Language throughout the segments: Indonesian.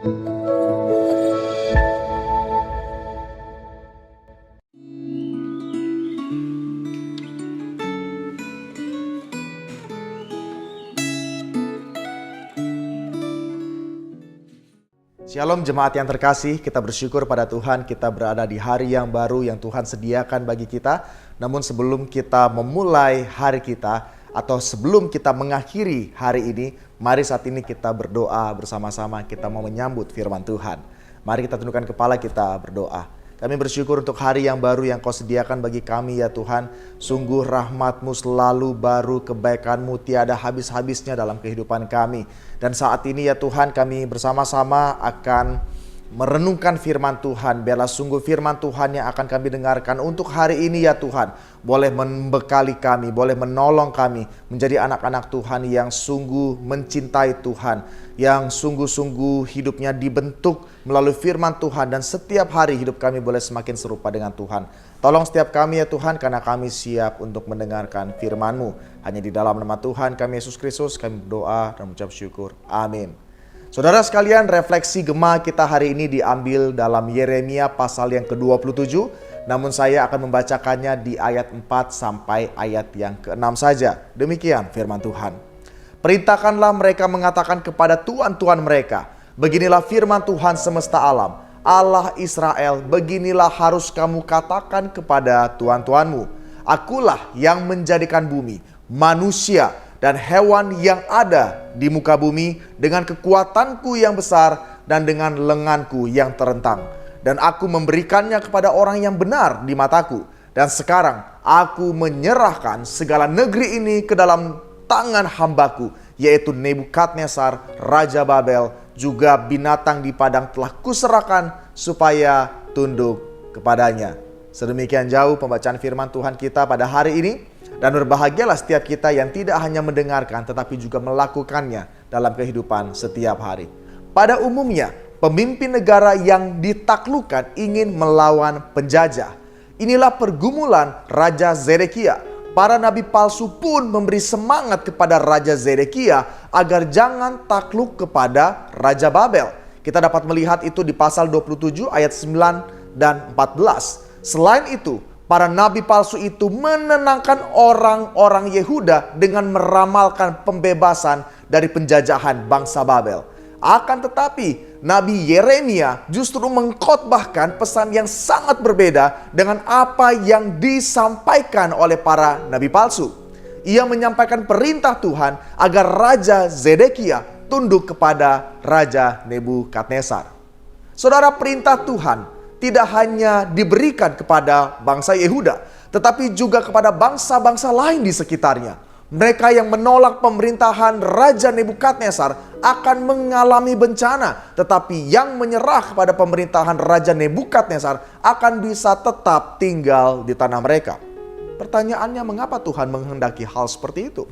Shalom jemaat yang terkasih, kita bersyukur pada Tuhan kita berada di hari yang baru yang Tuhan sediakan bagi kita. Namun sebelum kita memulai hari kita atau sebelum kita mengakhiri hari ini, mari saat ini kita berdoa bersama-sama, kita mau menyambut firman Tuhan. Mari kita tundukkan kepala, kita berdoa. Kami bersyukur untuk hari yang baru yang Kau sediakan bagi kami ya Tuhan. Sungguh rahmat-Mu selalu baru, kebaikan-Mu tiada habis-habisnya dalam kehidupan kami. Dan saat ini ya Tuhan, kami bersama-sama akan merenungkan firman Tuhan. Biarlah sungguh firman Tuhan yang akan kami dengarkan untuk hari ini ya Tuhan, boleh membekali kami, boleh menolong kami menjadi anak-anak Tuhan yang sungguh mencintai Tuhan, yang sungguh-sungguh hidupnya dibentuk melalui firman Tuhan, dan setiap hari hidup kami boleh semakin serupa dengan Tuhan. Tolong setiap kami ya Tuhan, karena kami siap untuk mendengarkan firman-Mu. Hanya di dalam nama Tuhan kami Yesus Kristus kami berdoa dan mengucap syukur. Amin. Saudara sekalian, refleksi Gema kita hari ini diambil dalam Yeremia pasal yang ke-27. Namun saya akan membacakannya di ayat 4 sampai ayat yang ke-6 saja. Demikian firman Tuhan. Perintahkanlah mereka mengatakan kepada tuan-tuan mereka, beginilah firman Tuhan semesta alam, Allah Israel, beginilah harus kamu katakan kepada tuan-tuanmu. Akulah yang menjadikan bumi, manusia, dan hewan yang ada di muka bumi dengan kekuatanku yang besar dan dengan lenganku yang terentang. Dan aku memberikannya kepada orang yang benar di mataku. Dan sekarang aku menyerahkan segala negeri ini ke dalam tangan hambaku, yaitu Nebukadnezar, Raja Babel, juga binatang di padang telah kuserahkan supaya tunduk kepadanya. Sedemikian jauh pembacaan firman Tuhan kita pada hari ini. Dan berbahagialah setiap kita yang tidak hanya mendengarkan tetapi juga melakukannya dalam kehidupan setiap hari. Pada umumnya, pemimpin negara yang ditaklukkan ingin melawan penjajah. Inilah pergumulan Raja Zedekia. Para nabi palsu pun memberi semangat kepada Raja Zedekia agar jangan takluk kepada Raja Babel. Kita dapat melihat itu di pasal 27 ayat 9 dan 14. Selain itu, para nabi palsu itu menenangkan orang-orang Yehuda dengan meramalkan pembebasan dari penjajahan bangsa Babel. Akan tetapi, Nabi Yeremia justru mengkhotbahkan pesan yang sangat berbeda dengan apa yang disampaikan oleh para nabi palsu. Ia menyampaikan perintah Tuhan agar Raja Zedekia tunduk kepada Raja Nebukadnezar. Saudara, perintah Tuhan tidak hanya diberikan kepada bangsa Yehuda, tetapi juga kepada bangsa-bangsa lain di sekitarnya. Mereka yang menolak pemerintahan Raja Nebukadnezar akan mengalami bencana, tetapi yang menyerah kepada pemerintahan Raja Nebukadnezar akan bisa tetap tinggal di tanah mereka. Pertanyaannya, mengapa Tuhan menghendaki hal seperti itu?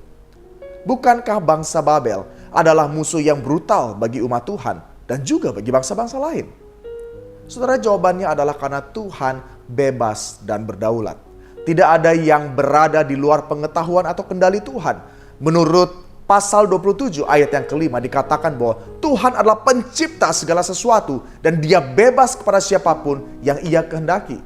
Bukankah bangsa Babel adalah musuh yang brutal bagi umat Tuhan dan juga bagi bangsa-bangsa lain? Saudara, jawabannya adalah karena Tuhan bebas dan berdaulat. Tidak ada yang berada di luar pengetahuan atau kendali Tuhan. Menurut pasal 27 ayat yang kelima dikatakan bahwa Tuhan adalah pencipta segala sesuatu dan Dia bebas kepada siapapun yang Ia kehendaki.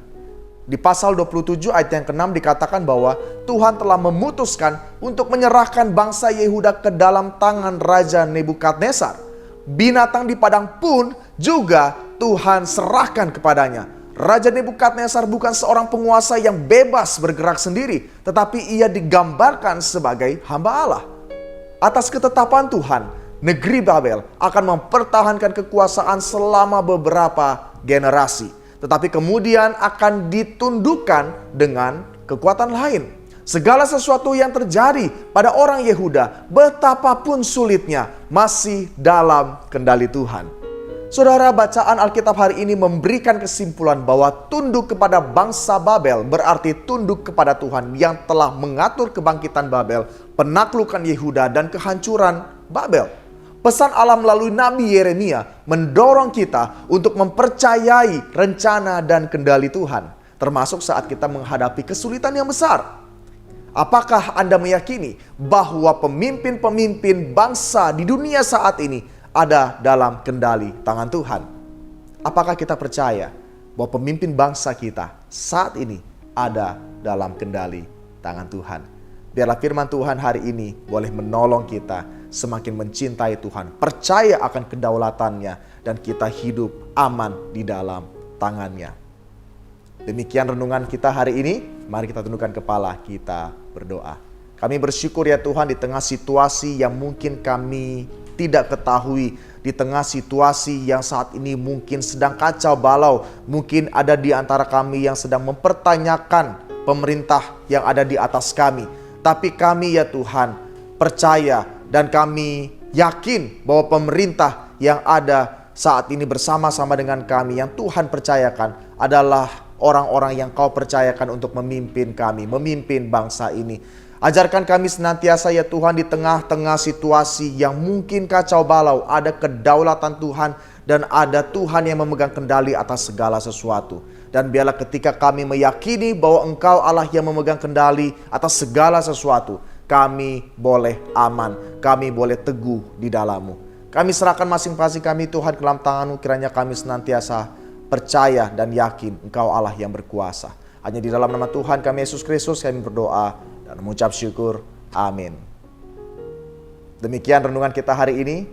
Di pasal 27 ayat yang ke-6 dikatakan bahwa Tuhan telah memutuskan untuk menyerahkan bangsa Yehuda ke dalam tangan Raja Nebukadnezar. Binatang di padang pun juga Tuhan serahkan kepadanya. Raja Nebukadnezar bukan seorang penguasa yang bebas bergerak sendiri, tetapi ia digambarkan sebagai hamba Allah. Atas ketetapan Tuhan, negeri Babel akan mempertahankan kekuasaan selama beberapa generasi, tetapi kemudian akan ditundukkan dengan kekuatan lain. Segala sesuatu yang terjadi pada orang Yehuda, betapapun sulitnya, masih dalam kendali Tuhan. Saudara, bacaan Alkitab hari ini memberikan kesimpulan bahwa tunduk kepada bangsa Babel berarti tunduk kepada Tuhan yang telah mengatur kebangkitan Babel, penaklukan Yehuda, dan kehancuran Babel. Pesan Allah melalui Nabi Yeremia mendorong kita untuk mempercayai rencana dan kendali Tuhan, termasuk saat kita menghadapi kesulitan yang besar. Apakah Anda meyakini bahwa pemimpin-pemimpin bangsa di dunia saat ini ada dalam kendali tangan Tuhan. Apakah kita percaya bahwa pemimpin bangsa kita saat ini ada dalam kendali tangan Tuhan? Biarlah firman Tuhan hari ini boleh menolong kita semakin mencintai Tuhan, percaya akan kedaulatannya, dan kita hidup aman di dalam tangannya. Demikian renungan kita hari ini. Mari kita tundukkan kepala, kita berdoa. Kami bersyukur ya Tuhan, di tengah situasi yang mungkin kami tidak ketahui, di tengah situasi yang saat ini mungkin sedang kacau balau, mungkin ada di antara kami yang sedang mempertanyakan pemerintah yang ada di atas kami. Tapi kami ya Tuhan percaya dan kami yakin bahwa pemerintah yang ada saat ini bersama-sama dengan kami, yang Tuhan percayakan adalah orang-orang yang Kau percayakan untuk memimpin kami, memimpin bangsa ini. Ajarkan kami senantiasa ya Tuhan, di tengah-tengah situasi yang mungkin kacau balau, ada kedaulatan Tuhan dan ada Tuhan yang memegang kendali atas segala sesuatu. Dan biarlah ketika kami meyakini bahwa Engkau Allah yang memegang kendali atas segala sesuatu, kami boleh aman, kami boleh teguh di dalam-Mu. Kami serahkan masing-masing kami Tuhan ke dalam tangan-Mu, kiranya kami senantiasa percaya dan yakin Engkau Allah yang berkuasa. Hanya di dalam nama Tuhan kami Yesus Kristus kami berdoa dan mengucap syukur. Amin. Demikian renungan kita hari ini.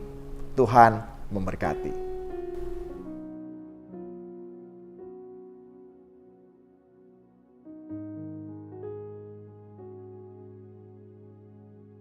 Tuhan memberkati.